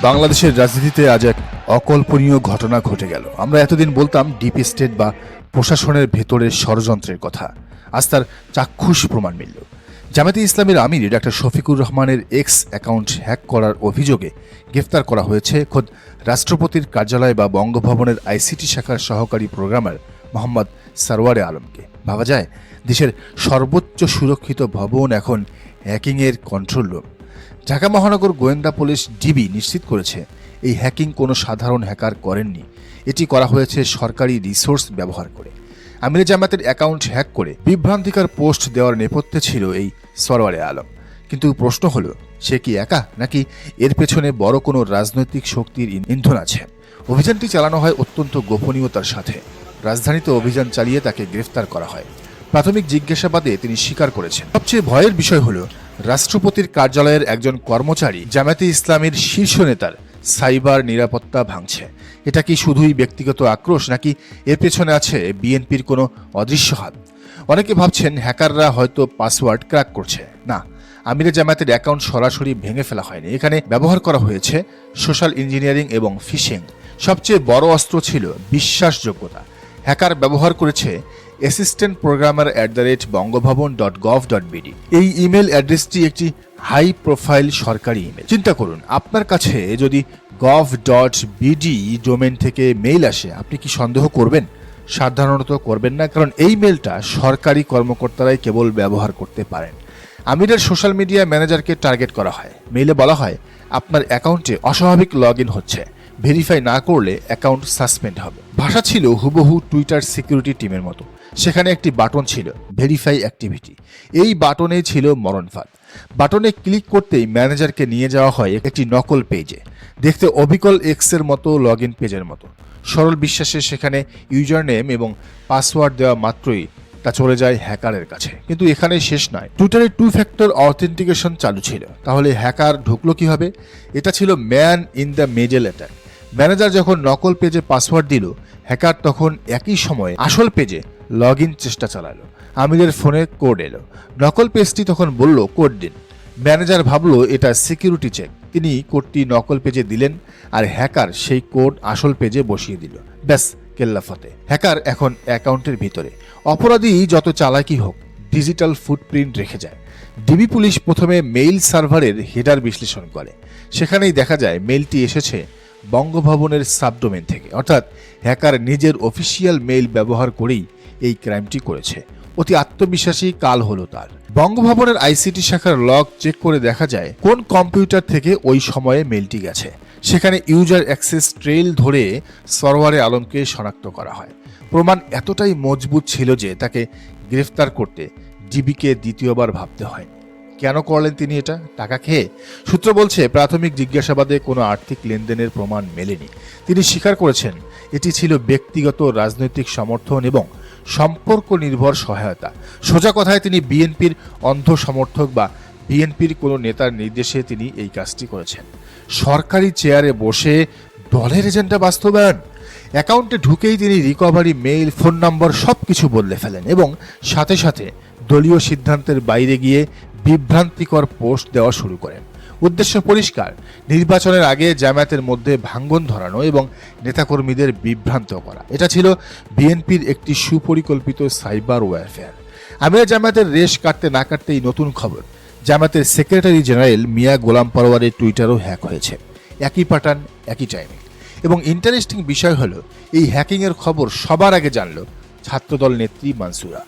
বাংলাদেশের রাজনীতিতে আজ এক অকল্পনীয় ঘটনা ঘটে গেল। আমরা এতদিন বলতাম ডিপ স্টেট বা প্রশাসনের ভেতরের ষড়যন্ত্রের কথা, আজ তার চাক্ষুষ প্রমাণ মিলল। জামায়াতে ইসলামের আমির ডক্টর শফিকুর রহমানের এক্স অ্যাকাউন্ট হ্যাক করার অভিযোগে গ্রেফতার করা হয়েছে খোদ রাষ্ট্রপতির কার্যালয় বা বঙ্গভবনের আইসিটি শাখার সহকারী প্রোগ্রামার মোহাম্মদ সারওয়ারে আলমকে। ভাবা যায়, দেশের সর্বোচ্চ সুরক্ষিত ভবন এখন হ্যাকিংয়ের কন্ট্রোল রুম। ঢাকা মহানগর গোয়েন্দা পুলিশ ডিবি নিশ্চিত করেছে, এই হ্যাকিং কোনো সাধারণ হ্যাকার করেননি, এটি করা হয়েছে সরকারি রিসোর্স ব্যবহার করে। আমিরে জামায়াতের অ্যাকাউন্ট হ্যাক করে বিভ্রান্তিকর পোস্ট দেওয়ার নেপথ্যে ছিল এই সরওয়ারে আলম। কিন্তু প্রশ্ন হলো, সে কি একা, নাকি এর পেছনে বড় কোনো রাজনৈতিক শক্তির ইন্ধন আছে? অভিযানটি চালানো হয় অত্যন্ত গোপনীয়তার সাথে। রাজধানীতে অভিযান চালিয়ে তাকে গ্রেফতার করা হয়। প্রাথমিক জিজ্ঞাসাবাদে তিনি স্বীকার করেছেন। সবচেয়ে ভয়ের বিষয় হলো, রাষ্ট্রপতির কার্যালয়ের একজন কর্মচারী জামায়াতে ইসলামীর শীর্ষ নেতার সাইবার নিরাপত্তা ভাঙছে। এটা কি শুধুই ব্যক্তিগত আক্রোশ, নাকি এর পেছনে আছে বিএনপির কোনো অদৃশ্য হাত? অনেকে ভাবছেন হ্যাকাররা হয়তো পাসওয়ার্ড ক্র্যাক করছে। না, আমিরে জামায়াতের অ্যাকাউন্ট সরাসরি ভেঙে ফেলা হয়নি। এখানে ব্যবহার করা হয়েছে সোশ্যাল ইঞ্জিনিয়ারিং এবং ফিশিং। সবচেয়ে বড় অস্ত্র ছিল বিশ্বাসযোগ্যতা। হ্যাকার ব্যবহার করেছে অ্যাসিস্ট্যান্ট প্রোগ্রামার @bangabhavan.gov.bd। এই ইমেল অ্যাড্রেসটি একটি হাই প্রোফাইল সরকারি ইমেল। চিন্তা করুন, আপনার কাছে যদি gov.bd ডোমেন থেকে মেইল আসে, আপনি কি সন্দেহ করবেন? সাধারণত করবেন না, কারণ এই মেলটা সরকারি কর্মকর্তারাই কেবল ব্যবহার করতে পারেন। আমিরের সোশ্যাল মিডিয়া ম্যানেজারকে টার্গেট করা হয়। মেইলে বলা হয়, আপনার অ্যাকাউন্টে অস্বাভাবিক লগ ইন হচ্ছে, ভেরিফাই না করলে অ্যাকাউন্ট সাসপেন্ড হবে। ভাষা ছিল হুবহু টুইটার সিকিউরিটি টিমের মতো। সেখানে একটি বাটন ছিল, ভেরিফাই অ্যাক্টিভিটি। এই বাটনে ছিল মরণফাঁদ। বাটনে ক্লিক করতেই ম্যানেজারকে নিয়ে যাওয়া হয় একটি নকল পেজে, দেখতে অবিকল এক্সের মতো লগ ইন পেজের মতো। সরল বিশ্বাসে সেখানে ইউজার নেম এবং পাসওয়ার্ড দেওয়া মাত্রই তা চলে যায় হ্যাকারের কাছে। কিন্তু এখানে শেষ নয়, টুইটারে 2 ফ্যাক্টর অথেন্টিকেশন চালু ছিল। তাহলে হ্যাকার ঢুকলো কিভাবে? এটা ছিল man in the middle attack. Manager যখন নকল পেজে পাসওয়ার্ড দিল, হ্যাকার তখন একই সময়ে আসল পেজে লগ ইন চেষ্টা চালালো। আমিরের ফোনে কোড এলো। নকল পেজটি তখন বলল, কোড দিন। ম্যানেজার ভাবলো এটা সিকিউরিটি চেক। তিনি কোডটি নকল পেজে দিলেন, আর হ্যাকার সেই কোড আসল পেজে বসিয়ে দিল। ব্যাস, কেল্লাফতে। হ্যাকার এখন অ্যাকাউন্টের ভিতরে। অপরাধী যত চালাকি হোক, ডিজিটাল ফুটপ্রিন্ট রেখে যায়। ডিবি পুলিশ প্রথমে মেইল সার্ভারের হেডার বিশ্লেষণ করে। সেখানেই দেখা যায় মেইলটি এসেছে বঙ্গভবনের সাবডোমেন থেকে, অর্থাৎ হ্যাকার নিজের অফিসিয়াল মেইল ব্যবহার করেই এই ক্রাইমটি করেছে। অতি আত্মবিশ্বাসী কাল হলো তার। বঙ্গভবনের আইসিটি শাখার লগ চেক করে দেখা যায় কোন কম্পিউটার থেকে ওই সময়ে মেইলটি গেছে। সেখানে ইউজার অ্যাক্সেস ট্রেইল ধরে সরওয়ারে আলমকে শনাক্ত করা হয়। প্রমাণ এতটাই মজবুত ছিল যে তাকে গ্রেফতার করতে ডিবিকে দ্বিতীয়বার ভাবতে হয়। কেন করলেন তিনি এটা? টাকা খেয়ে? সূত্র বলছে, প্রাথমিক জিজ্ঞাসাবাদে কোনো আর্থিক লেনদেনের প্রমাণ মেলেনি। তিনি স্বীকার করেছেন, এটি ছিল ব্যক্তিগত রাজনৈতিক সমর্থন এবং সম্পর্ক নির্ভর সহায়তা। সোজা কথায় তিনি বিএনপির অন্ধ সমর্থক বা বিএনপির কোনো নেতার নির্দেশে তিনি এই কাজটি করেছেন। সরকারি চেয়ারে বসে দলের এজেন্ডা বাস্তবায়ন। অ্যাকাউন্টে ঢুকেই তিনি রিকভারি মেইল, ফোন নম্বর সবকিছু বদলে ফেলেন এবং সাথে সাথে দলীয় সিদ্ধান্তের বাইরে গিয়ে বিভ্রান্তিকর পোস্ট দেওয়া শুরু করেন। উদ্দেশ্য পরিষ্কার, নির্বাচনের আগে জামায়াতের মধ্যে ভাঙ্গন ধরানো এবং নেতাকর্মীদের বিভ্রান্ত করা। এটা ছিল বিএনপির একটি সুপরিকল্পিত সাইবার ওয়ারফেয়ার। আমিরে জামায়াতের রেশ কাটতে না কাটতেই নতুন খবর, জামায়াতের সেক্রেটারি জেনারেল মিয়া গোলাম পরোয়ারের টুইটারও হ্যাক হয়েছে। একই প্যাটার্ন, একই টাইমিং। এবং ইন্টারেস্টিং বিষয় হলো, এই হ্যাকিংয়ের খবর সবার আগে জানল ছাত্রদল নেত্রী মানসুরা।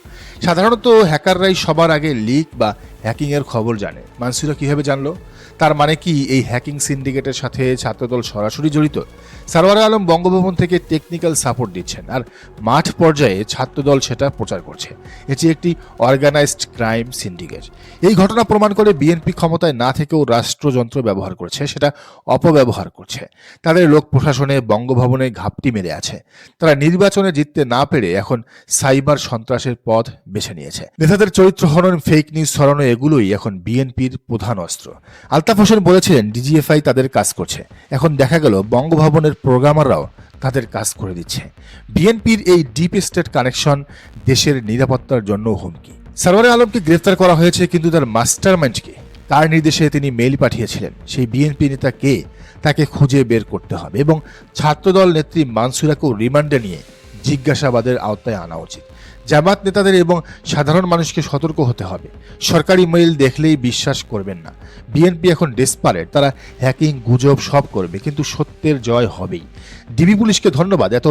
সাধারণত হ্যাকাররাই সবার আগে লিক বা হ্যাকিংয়ের খবর জানে। মানসুরা কিভাবে জানলো? তার মানে কি এই হ্যাকিং সিন্ডিকেটের সাথে ছাত্রদল সরাসরি জড়িত? সারওয়ারে আলম বঙ্গভবন থেকে টেকনিক্যাল সাপোর্ট দিচ্ছেন, আর মাঠ পর্যায়ে ছাত্রদল সেটা প্রচার করছে। এটি একটি অর্গানাইজড ক্রাইম সিন্ডিকেট। এই ঘটনা প্রমাণ করে বিএনপি ক্ষমতায় না থেকেও রাষ্ট্রযন্ত্র ব্যবহার করছে, সেটা অপব্যবহার করছে। তাদের লোক প্রশাসনে বঙ্গভবনে ঘাপটি মেরে আছে। তারা নির্বাচনে জিততে না পেরে এখন সাইবার সন্ত্রাসের পথ বেছে নিয়েছে। নেতাদের চরিত্র হনন, ফেক নিউজ ছড়ানো, এগুলোই এখন বিএনপির প্রধান অস্ত্র। আলতাফ হোসেন বলেছিলেন, ডিজিএফআই তাদের কাজ করছে। এখন দেখা গেল বঙ্গভবনের প্রোগ্রামাররাও তাদের কাজ করে দিচ্ছে। বিএনপির এই ডিপ স্টেট কানেকশন দেশের নিরাপত্তার জন্য হুমকি। সারওয়ারে আলমকে গ্রেফতার করা হয়েছে, কিন্তু তার মাস্টারমাইন্ড কে? কার নির্দেশে তিনি মেইল পাঠিয়েছিলেন? সেই বিএনপি নেতা কে? তাকে খুঁজে বের করতে হবে এবং ছাত্রদল নেত্রী মানসুরাকেও রিমান্ডে নিয়ে জিজ্ঞাসাবাদের আওতায় আনা উচিত। জামাত নেতাদের এবং সাধারণ মানুষকে সতর্ক হতে হবে। সরকারি মেইল দেখলেই বিশ্বাস করবেন না। বিএনপি এখন ডেসপারেট, তারা হ্যাকিং, গুজব সব করবে, কিন্তু সত্যের জয় হবেই। ডিবি পুলিশকে ধন্যবাদ এত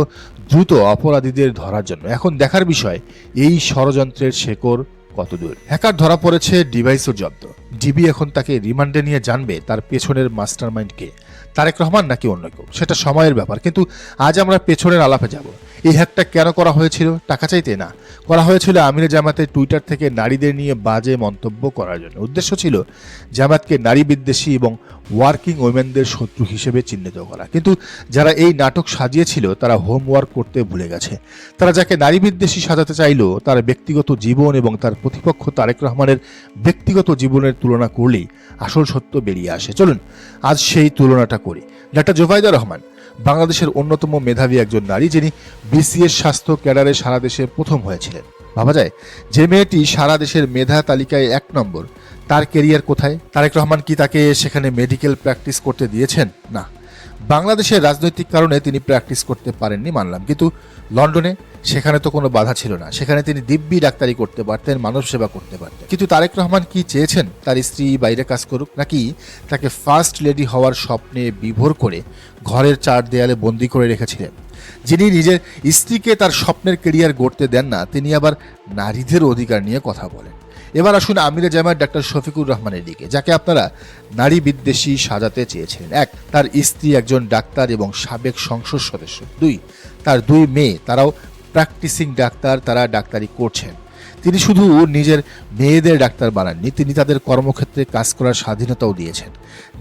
দ্রুত অপরাধীদের ধরার জন্য। এখন দেখার বিষয় এই ষড়যন্ত্রের শেকড় কতদূর। হ্যাকার ধরা পড়েছে, ডিভাইসও জব্দ। ডিবি এখন তাকে রিমান্ডে নিয়ে জানবে তার পেছনের মাস্টারমাইন্ড কে, তারেক রহমান নাকি অন্য কেউ, সেটা সময়ের ব্যাপার। কিন্তু আজ আমরা পেছনের আলাপে যাব। এই হ্যাকটা কেন করা হয়েছিল? টাকা চাইতে না, করা হয়েছিল আমিরে জামাতের টুইটার থেকে নারীদের নিয়ে বাজে মন্তব্য করার জন্য। উদ্দেশ্য ছিল জামাতকে নারী বিদ্বেষী এবং ওয়ার্কিং ওমেনদের শত্রু হিসেবে চিহ্নিত করা। কিন্তু যারা এই নাটক সাজিয়েছিল তারা হোমওয়ার্ক করতে ভুলে গেছে। তারা যাকে নারী বিদ্বেষী সাজাতে চাইল তার ব্যক্তিগত জীবন এবং তার প্রতিপক্ষ তারেক রহমানের ব্যক্তিগত জীবনের তুলনা করলেই আসল সত্য বেরিয়ে আসে। চলুন আজ সেই তুলনাটা করি। ডাক্তার জোবাইদা রহমান বাংলাদেশের অন্যতম মেধাবী একজন নারী, যিনি বিসিএস স্বাস্থ্য ক্যাডারে সারা দেশে প্রথম হয়েছিলেন। ভাবা যায়, যে মেয়েটি সারা দেশের মেধা তালিকায় 1 নম্বর, তার কেরিয়ার কোথায়? তারেক রহমান কি তাকে সেখানে মেডিকেল প্র্যাকটিস করতে দিয়েছেন? না। বাংলাদেশের রাজনৈতিক কারণে তিনি প্র্যাকটিস করতে পারেননি মানলাম, কিন্তু লন্ডনে সেখানে তো কোনো বাধা ছিল না। সেখানে তিনি দিব্যি ডাক্তারি করতে পারতেন, মানব সেবা করতে পারতেন। কিন্তু তারেক রহমান কি চেয়েছেন? তার স্ত্রী বাইরে কাজ করুক, নাকি তাকে ফার্স্ট লেডি হওয়ার স্বপ্নে বিভোর করে ঘরের 4 দেয়ালে বন্দি করে রেখেছিলেন? যিনি নিজের স্ত্রীকে তার স্বপ্নের কেরিয়ার গড়তে দেন না, তিনি আবার নারীদের অধিকার নিয়ে কথা বলেন। এবার আসুন আমিরে জামাত ডাক্তার শফিকুর রহমানের দিকে, যাকে আপনারা নারী বিদ্বেষী সাজাতে চেয়েছিলেন। 1, তার স্ত্রী একজন ডাক্তার এবং সাবেক সংসদ সদস্য। 2, তার 2 মেয়ে, তারাও প্র্যাকটিসিং ডাক্তার, তারা ডাক্তারি করছেন। তিনি শুধু নিজের মেয়েদের ডাক্তার বানাননি, তিনি তাদের কর্মক্ষেত্রে কাজ করার স্বাধীনতাও দিয়েছেন।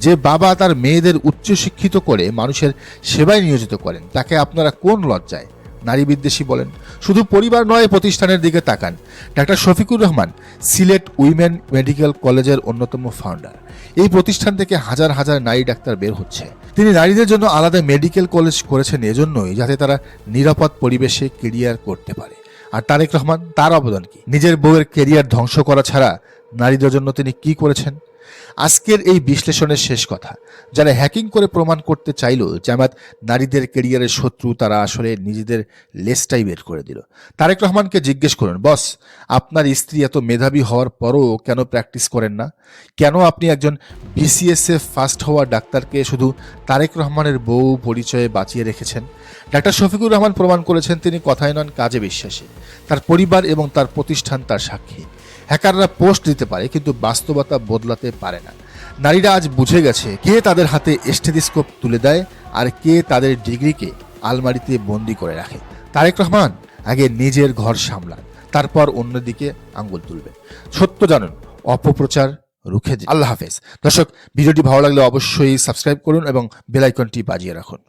যে বাবা তার মেয়েদের উচ্চশিক্ষিত করে মানুষের সেবায় নিয়োজিত করেন, তাকে আপনারা কোন লজ্জায় নারী বিদ্বেষী বলেন? শুধু পরিবার নয়, প্রতিষ্ঠানের দিকে তাকান। Doctor Shafiqur Rahman Sylhet women medical কলেজের অন্যতম ফাউন্ডার। এই প্রতিষ্ঠান থেকে হাজার হাজার নারী ডাক্তার বের হচ্ছে। তিনি নারীদের জন্য আলাদা মেডিকেল কলেজ করেছেন এজন্যই, যাতে তারা নিরাপদ পরিবেশে কেরিয়ার করতে পারে। আর তারেক রহমান, তার অবদান কি? নিজের বউয়ের কেরিয়ার ধ্বংস করা ছাড়া নারীদের জন্য তিনি কি করেছেন? আজকের এই বিশ্লেষণের শেষ কথা, যারা হ্যাকিং করে প্রমাণ করতে চাইল জামাত নারীদের কেরিয়ারের শত্রু, তারা আসলে নিজেদের লেজটাই বের করে দিল। তারেক রহমানকে জিজ্ঞেস করুন, বস, আপনার স্ত্রী এত মেধাবী হওয়ার পরও কেন প্র্যাকটিস করেন না? কেন আপনি একজন বিসিএসএ ফার্স্ট হওয়া ডাক্তারকে শুধু তারেক রহমানের বউ পরিচয়ে বাঁচিয়ে রেখেছেন? ডাক্তার শফিকুর রহমান প্রমাণ করেছেন তিনি কথায় নন কাজে বিশ্বাসী। তার পরিবার এবং তার প্রতিষ্ঠান তার সাক্ষী। হ্যাকাররা পোস্ট দিতে পারে, কিন্তু বাস্তবতা বদলাতে পারে না। নারীরা আজ বুঝে গেছে কে তাদের হাতে স্টেথোস্কোপ তুলে দেয় আর কে তাদের ডিগ্রিকে আলমারিতে বন্দি করে রাখে। তারেক রহমান আগে নিজের ঘর সামলান, তারপর অন্যদিকে আঙ্গুল তুলবেন। সত্য জানুন, অপপ্রচার রুখে দিন। আল্লাহ হাফেজ। দর্শক, ভিডিওটি ভালো লাগলে অবশ্যই সাবস্ক্রাইব করুন এবং বেল আইকনটি বাজিয়ে রাখুন।